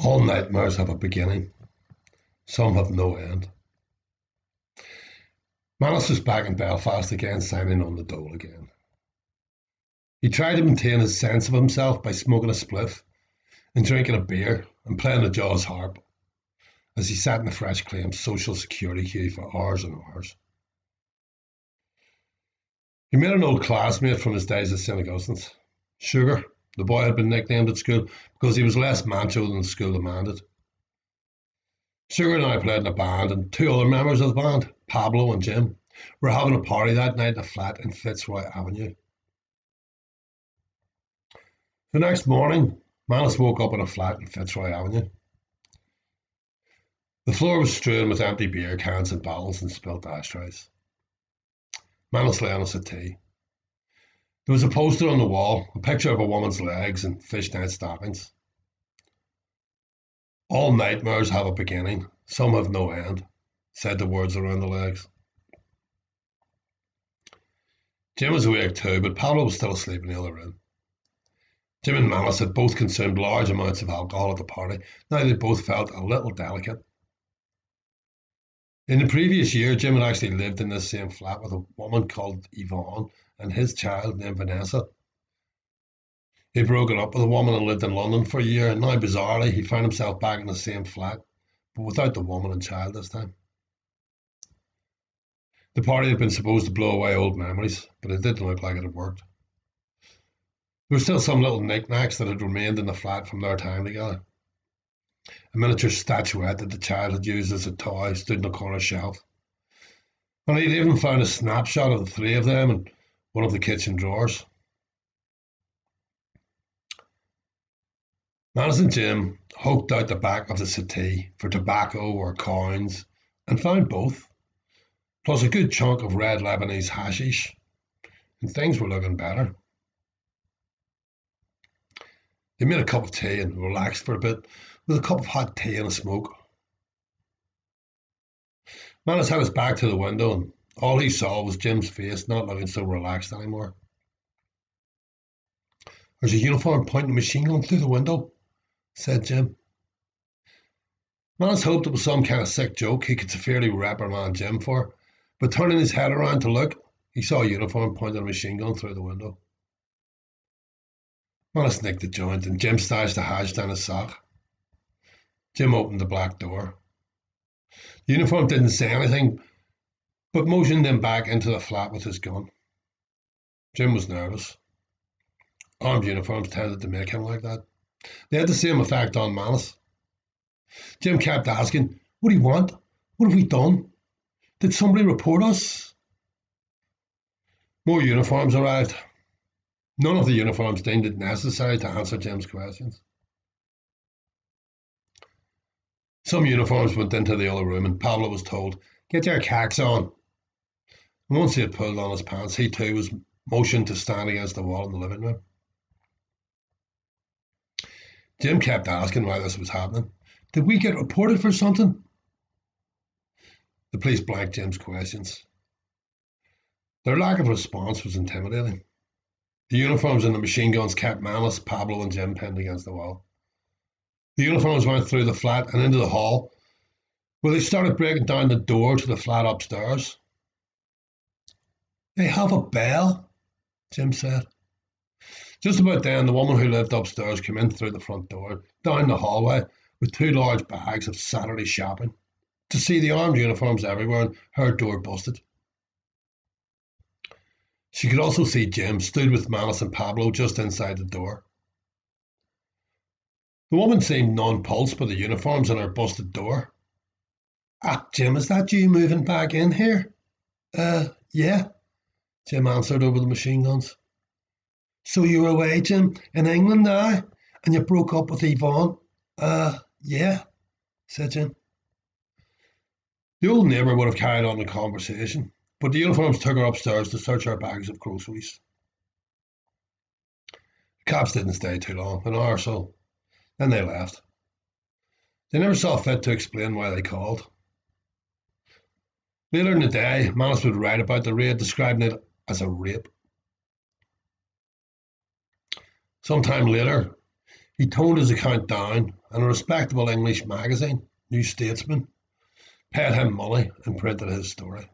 All nightmares have a beginning, some have no end. Manus was back in Belfast again, signing on the dole again. He tried to maintain his sense of himself by smoking a spliff and drinking a beer and playing the Jaws harp as he sat in the fresh claimed social security queue for hours and hours. He met an old classmate from his days at St. Augustine's. Sugar, the boy had been nicknamed at school because he was less macho than the school demanded. Sugar and I played in a band, and two other members of the band, Pablo and Jim, were having a party that night in a flat in Fitzroy Avenue. The next morning, Manus woke up in a flat in Fitzroy Avenue. The floor was strewn with empty beer cans and bottles and spilt ashtrays. Manus lay on a settee. There was a poster on the wall, a picture of a woman's legs and fishnet stockings. All nightmares have a beginning, some have no end, said the words around the legs. Jim was awake too, but Pablo was still asleep in the other room. Jim and Manus had both consumed large amounts of alcohol at the party. Now they both felt a little delicate. In the previous year, Jim had actually lived in this same flat with a woman called Yvonne and his child named Vanessa. He'd broken up with a woman and lived in London for a year, and now bizarrely he found himself back in the same flat, but without the woman and child this time. The party had been supposed to blow away old memories, but it didn't look like it had worked. There were still some little knickknacks that had remained in the flat from their time together. A miniature statuette that the child had used as a toy stood in a corner shelf. And he'd even found a snapshot of the three of them in one of the kitchen drawers. Manus and Jim hoked out the back of the settee for tobacco or coins and found both, plus a good chunk of red Lebanese hashish, and things were looking better. They made a cup of tea and relaxed for a bit with a cup of hot tea and a smoke. Manus had his back to the window, and all he saw was Jim's face, not looking so relaxed anymore. "There's a uniform pointing a machine gun through the window," said Jim. Manus hoped it was some kind of sick joke he could severely reprimand Jim for, but turning his head around to look, he saw a uniform pointing a machine gun through the window. Manus nicked the joint, and Jim stashed the hash down his sock. Jim opened the black door. The uniform didn't say anything, but motioned him back into the flat with his gun. Jim was nervous. Armed uniforms tended to make him like that. They had the same effect on Manus. Jim kept asking, "What do you want? What have we done? Did somebody report us?" More uniforms arrived. None of the uniforms deemed it necessary to answer Jim's questions. Some uniforms went into the other room, and Pablo was told, "Get your khaks on." And once he had pulled on his pants, he too was motioned to stand against the wall in the living room. Jim kept asking why this was happening. "Did we get reported for something?" The police blanked Jim's questions. Their lack of response was intimidating. The uniforms and the machine guns kept Manus, Pablo, and Jim pinned against the wall. The uniforms went through the flat and into the hall, where they started breaking down the door to the flat upstairs. "They have a bell," Jim said. Just about then, the woman who lived upstairs came in through the front door, down the hallway, with two large bags of Saturday shopping, to see the armed uniforms everywhere and her door busted. She could also see Jim stood with Manus and Pablo just inside the door. The woman seemed nonplussed by the uniforms and her busted door. "Ah, Jim, is that you moving back in here?" Yeah," Jim answered over the machine guns. "So you were away, Jim, in England now, and you broke up with Yvonne?" Yeah," said Jim. The old neighbour would have carried on the conversation, but the uniforms took her upstairs to search her bags of groceries. The cops didn't stay too long, an hour or so. Then they left. They never saw fit to explain why they called. Later in the day, Manus would write about the raid, describing it as a rape. Sometime later, He toned his account down, and a respectable English magazine, New Statesman, paid him money and printed his story.